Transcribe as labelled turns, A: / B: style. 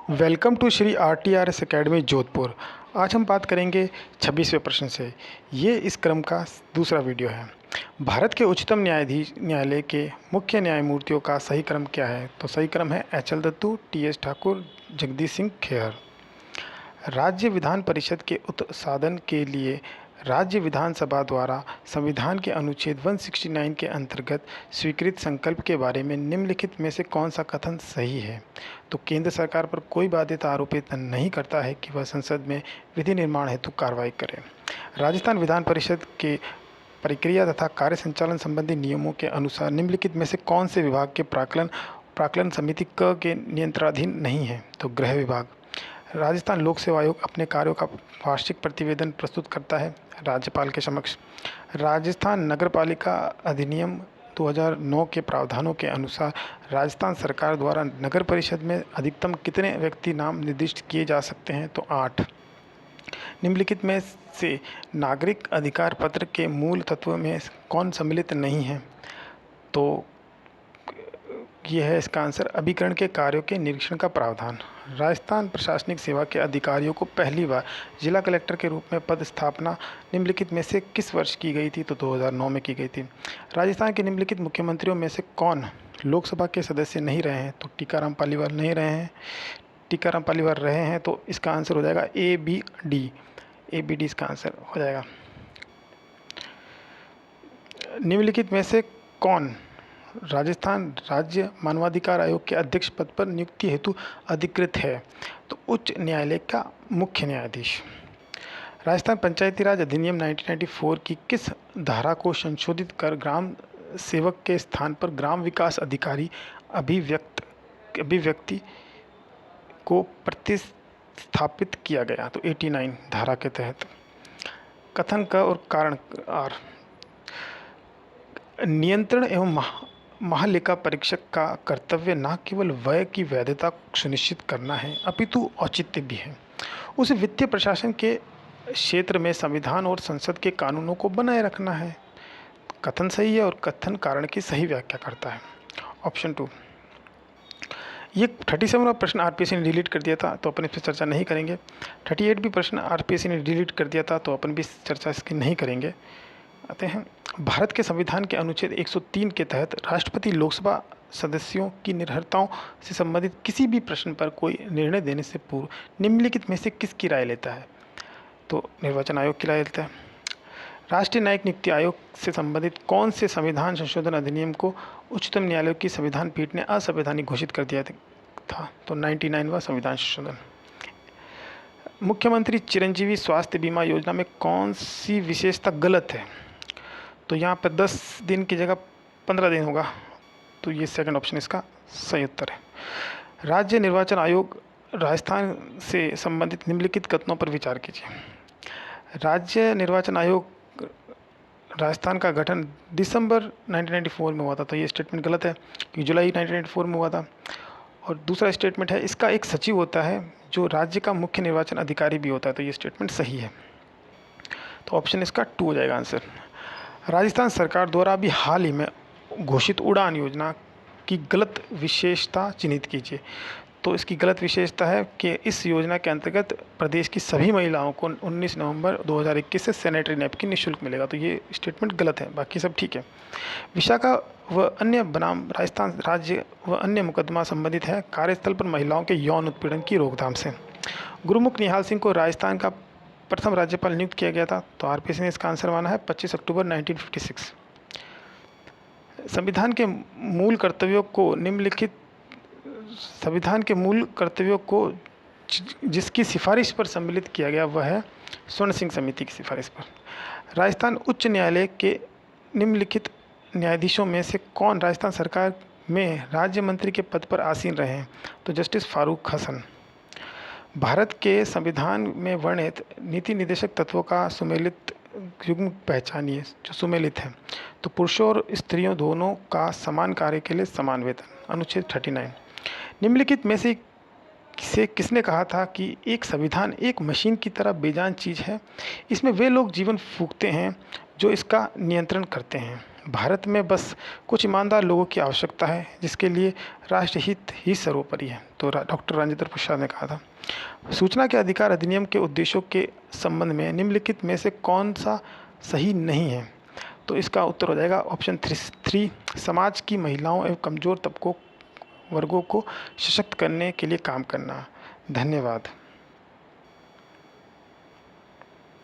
A: Welcome to Shri RTRS academy Jodhpur. आज हम बात करेंगे 26वें प्रश्न से। ये इस क्रम का दूसरा वीडियो है। भारत के उच्चतम न्यायालय के मुख्य न्यायमूर्तियों का सही क्रम क्या है? तो सही क्रम है एच.एल. दत्तू, टी.एस. ठाकुर, जगदीश सिंह खेहर। राज्य विधान परिषद के उत्साधन के लिए राज्य विधानसभा द्वारा संविधान के अनुच्छेद 169 के अंतर्गत स्वीकृत संकल्प के बारे में निम्नलिखित में से कौन सा कथन सही है? तो केंद्र सरकार पर कोई बाध्यता आरोपित नहीं करता है कि वह संसद में विधि निर्माण हेतु कार्रवाई करे। राजस्थान विधान परिषद के प्रक्रिया तथा कार्य संचालन संबंधी नियमों के अनुसार निम्नलिखित में से कौन से विभाग के प्राक्कलन समिति क के नियंत्रणाधीन नहीं है? तो गृह विभाग। राजस्थान लोक सेवा आयोग अपने कार्यों का वार्षिक प्रतिवेदन प्रस्तुत करता है राज्यपाल के समक्ष। राजस्थान नगरपालिका अधिनियम 2009 के प्रावधानों के अनुसार राजस्थान सरकार द्वारा नगर परिषद में अधिकतम कितने व्यक्ति नाम निर्दिष्ट किए जा सकते हैं? तो 8। निम्नलिखित में से नागरिक अधिकार पत्र के मूल तत्व में कौन सम्मिलित नहीं है? तो यह है इसका आंसर, अभिकरण के कार्यों के निरीक्षण का प्रावधान। राजस्थान प्रशासनिक सेवा के अधिकारियों को पहली बार जिला कलेक्टर के रूप में पद स्थापना निम्नलिखित में से किस वर्ष की गई थी? तो 2009 में की गई थी। राजस्थान के निम्नलिखित मुख्यमंत्रियों में से कौन लोकसभा के सदस्य नहीं रहे हैं? तो टीकाराम पालीवाल नहीं रहे हैं। टीकाराम पालीवाल रहे हैं, तो इसका आंसर हो जाएगा ए बी डी इसका आंसर हो जाएगा। निम्नलिखित में से कौन राजस्थान राज्य मानवाधिकार आयोग के अध्यक्ष पद पर नियुक्ति हेतु अधिकृत है? तो उच्च न्यायालय का मुख्य न्यायाधीश। राजस्थान पंचायती राज अधिनियम 1994 की किस धारा को संशोधित कर ग्राम सेवक के स्थान पर ग्राम विकास अधिकारी अभिव्यक्ति को प्रतिस्थापित किया गया? तो 89 धारा के तहत। कथन क और कारण आर। नियंत्रण एवं महालेखा परीक्षक का कर्तव्य न केवल व्यय की वैधता सुनिश्चित करना है अपितु औचित्य भी है। उसे वित्तीय प्रशासन के क्षेत्र में संविधान और संसद के कानूनों को बनाए रखना है। कथन सही है और कथन कारण की सही व्याख्या करता है। ऑप्शन 2। ये 37वां प्रश्न आरपीएससी ने डिलीट कर दिया था, तो अपन इस पर चर्चा नहीं करेंगे। 38 भी प्रश्न आरपीएससी ने डिलीट कर दिया था, तो अपन भी चर्चा इसकी नहीं करेंगे। आते हैं, भारत के संविधान के अनुच्छेद 103 के तहत राष्ट्रपति लोकसभा सदस्यों की निर्भरताओं से संबंधित किसी भी प्रश्न पर कोई निर्णय देने से पूर्व निम्नलिखित में से किसकी राय लेता है? तो निर्वाचन आयोग की राय लेता है। राष्ट्रीय न्यायिक नियुक्ति आयोग से संबंधित कौन से संविधान संशोधन अधिनियम को उच्चतम न्यायालय की संविधान पीठ ने असंवैधानिक घोषित कर दिया था? तो 99वां संविधान संशोधन। मुख्यमंत्री चिरंजीवी स्वास्थ्य बीमा योजना में कौन सी विशेषता गलत है? तो यहाँ पर 10 दिन की जगह 15 दिन होगा, तो ये सेकंड ऑप्शन इसका सही उत्तर है। राज्य निर्वाचन आयोग राजस्थान से संबंधित निम्नलिखित कथनों पर विचार कीजिए। राज्य निर्वाचन आयोग राजस्थान का गठन दिसंबर 1994 में हुआ था, तो ये स्टेटमेंट गलत है क्योंकि जुलाई 1994 में हुआ था। और दूसरा स्टेटमेंट है इसका एक सचिव होता है जो राज्य का मुख्य निर्वाचन अधिकारी भी होता है, तो ये स्टेटमेंट सही है। तो ऑप्शन इसका 2 हो जाएगा आंसर। राजस्थान सरकार द्वारा अभी हाल ही में घोषित उड़ान योजना की गलत विशेषता चिन्हित कीजिए। तो इसकी गलत विशेषता है कि इस योजना के अंतर्गत प्रदेश की सभी महिलाओं को 19 नवंबर 2021 से सैनिटरी नैपकिन निःशुल्क मिलेगा, तो ये स्टेटमेंट गलत है, बाकी सब ठीक है। विशाखा व अन्य बनाम राजस्थान राज्य व अन्य मुकदमा संबंधित है कार्यस्थल पर महिलाओं के यौन उत्पीड़न की रोकथाम से। गुरुमुख निहाल सिंह को राजस्थान का प्रथम राज्यपाल नियुक्त किया गया था, तो आरपीएससी ने इसका आंसर माना है 25 अक्टूबर 1956। संविधान के मूल कर्तव्यों को जिसकी सिफारिश पर सम्मिलित किया गया वह है स्वर्ण सिंह समिति की सिफारिश पर। राजस्थान उच्च न्यायालय के निम्नलिखित न्यायाधीशों में से कौन राजस्थान सरकार में राज्य मंत्री के पद पर आसीन रहे हैं? तो जस्टिस फारूक हसन। भारत के संविधान में वर्णित नीति निर्देशक तत्वों का सुमेलित युग्म पहचानिए जो सुमेलित है। तो पुरुषों और स्त्रियों दोनों का समान कार्य के लिए समान वेतन, अनुच्छेद 39। निम्नलिखित में से किसने कहा था कि एक संविधान एक मशीन की तरह बेजान चीज़ है, इसमें वे लोग जीवन फूंकते हैं जो इसका नियंत्रण करते हैं? भारत में बस कुछ ईमानदार लोगों की आवश्यकता है जिसके लिए राष्ट्रहित ही सर्वोपरि है। तो डॉक्टर राजेंद्र प्रसाद ने कहा था। सूचना के अधिकार अधिनियम के उद्देश्यों के संबंध में निम्नलिखित में से कौन सा सही नहीं है? तो इसका उत्तर हो जाएगा ऑप्शन थ्री, समाज की महिलाओं एवं कमज़ोर तबकों वर्गों को सशक्त करने के लिए काम करना। धन्यवाद।